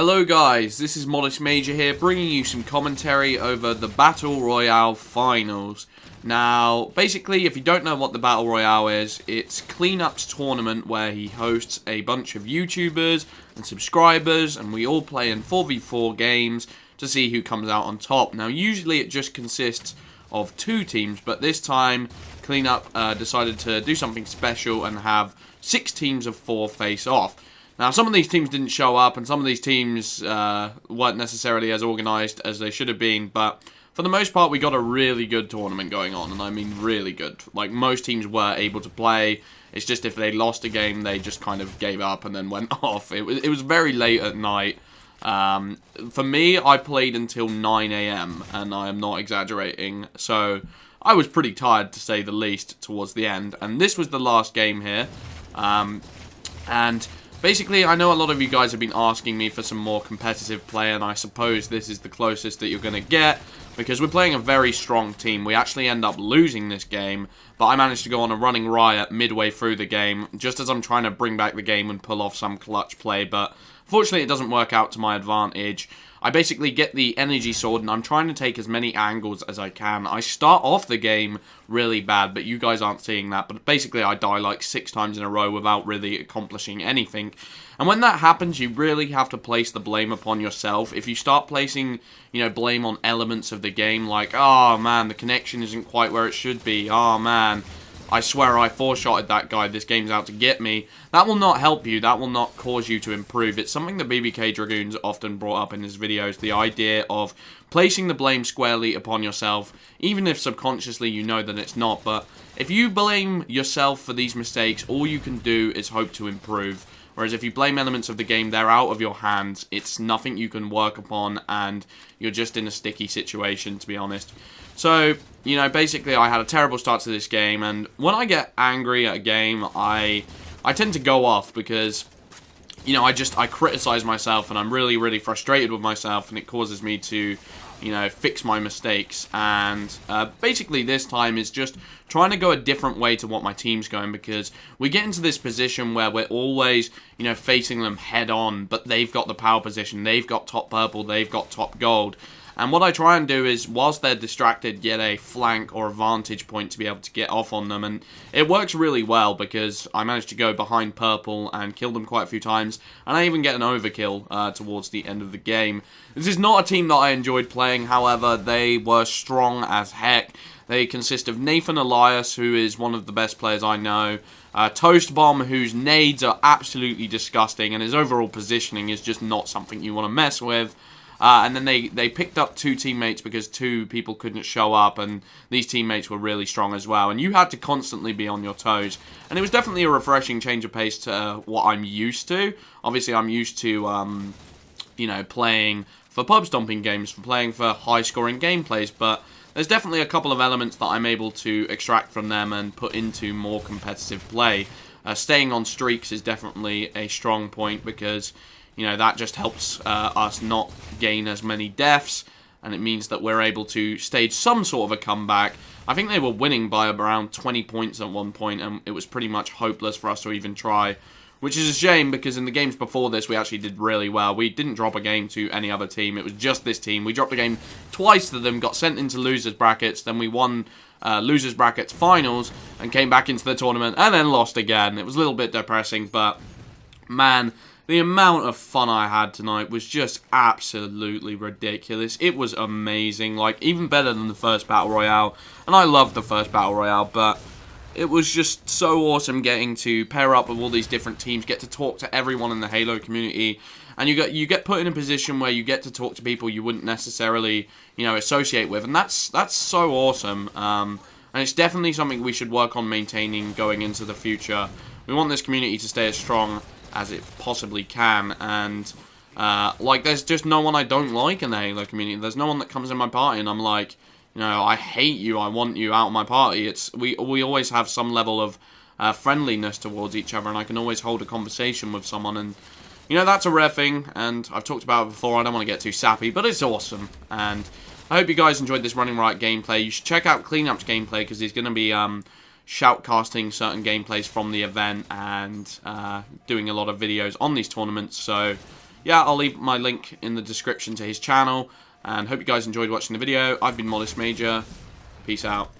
Hello guys, this is Modest Major here, bringing you some commentary over the Battle Royale finals. Now, basically, if you don't know what the Battle Royale is, it's Cleanup's tournament where he hosts a bunch of YouTubers and subscribers, and we all play in 4v4 games to see who comes out on top. Now, usually it just consists of 2 teams, but this time, Cleanup decided to do something special and have 6 teams of 4 face off. Now, some of these teams didn't show up, and some of these teams weren't necessarily as organised as they should have been, but for the most part, we got a really good tournament going on, and I mean really good. Like, most teams were able to play. It's just if they lost a game, they just kind of gave up and then went off. It was very late at night. For me, I played until 9 AM, and I am not exaggerating, so I was pretty tired, to say the least, towards the end, and this was the last game here, and basically, I know a lot of you guys have been asking me for some more competitive play, and I suppose this is the closest that you're going to get, because we're playing a very strong team. We actually end up losing this game, but I managed to go on a running riot midway through the game, just as I'm trying to bring back the game and pull off some clutch play, but fortunately it doesn't work out to my advantage. I basically get the energy sword, and I'm trying to take as many angles as I can. I start off the game really bad, but you guys aren't seeing that. But basically, I die like 6 times in a row without really accomplishing anything. And when that happens, you really have to place the blame upon yourself. If you start placing, blame on elements of the game, like, oh man, the connection isn't quite where it should be. Oh man, I swear I 4-shotted that guy, this game's out to get me. That will not help you, that will not cause you to improve. It's something that BBK Dragoons often brought up in his videos, the idea of placing the blame squarely upon yourself, even if subconsciously you know that it's not. But if you blame yourself for these mistakes, all you can do is hope to improve. Whereas if you blame elements of the game, they're out of your hands. It's nothing you can work upon, and you're just in a sticky situation, to be honest. So, basically I had a terrible start to this game, and when I get angry at a game, I tend to go off because, I criticize myself, and I'm really, really frustrated with myself, and it causes me to, fix my mistakes. And basically this time is just trying to go a different way to what my team's going, because we get into this position where we're always, facing them head on, but they've got the power position, they've got top purple, they've got top gold. And what I try and do is, whilst they're distracted, get a flank or a vantage point to be able to get off on them. And it works really well, because I managed to go behind purple and kill them quite a few times. And I even get an overkill towards the end of the game. This is not a team that I enjoyed playing, however, they were strong as heck. They consist of Nathan Elias, who is one of the best players I know. Toast Bomb, whose nades are absolutely disgusting, and his overall positioning is just not something you want to mess with. And then they picked up 2 teammates because 2 people couldn't show up, and these teammates were really strong as well. And you had to constantly be on your toes. And it was definitely a refreshing change of pace to what I'm used to. Obviously, I'm used to, playing for pub stomping games, for playing for high-scoring gameplays, but there's definitely a couple of elements that I'm able to extract from them and put into more competitive play. Staying on streaks is definitely a strong point, because that just helps us not gain as many deaths, and it means that we're able to stage some sort of a comeback. I think they were winning by around 20 points at one point, and it was pretty much hopeless for us to even try, which is a shame, because in the games before this, we actually did really well. We didn't drop a game to any other team. It was just this team. We dropped a game twice to them, got sent into losers brackets, then we won losers brackets finals, and came back into the tournament, and then lost again. It was a little bit depressing, but man, the amount of fun I had tonight was just absolutely ridiculous. It was amazing, like, even better than the first Battle Royale. And I loved the first Battle Royale, but it was just so awesome getting to pair up with all these different teams, get to talk to everyone in the Halo community. And you get put in a position where you get to talk to people you wouldn't necessarily, associate with. And that's so awesome. And it's definitely something we should work on maintaining going into the future. We want this community to stay as strong as it possibly can, and there's just no one I don't like in the Halo community. There's no one that comes in my party and I'm like, I hate you, I want you out of my party. We always have some level of friendliness towards each other, and I can always hold a conversation with someone, and that's a rare thing, and I've talked about it before. I don't want to get too sappy, but it's awesome, and I hope you guys enjoyed this Running Riot gameplay. You should check out Cleanup's gameplay, because he's going to be shoutcasting certain gameplays from the event and doing a lot of videos on these tournaments. So, yeah, I'll leave my link in the description to his channel. And hope you guys enjoyed watching the video. I've been Modest Major. Peace out.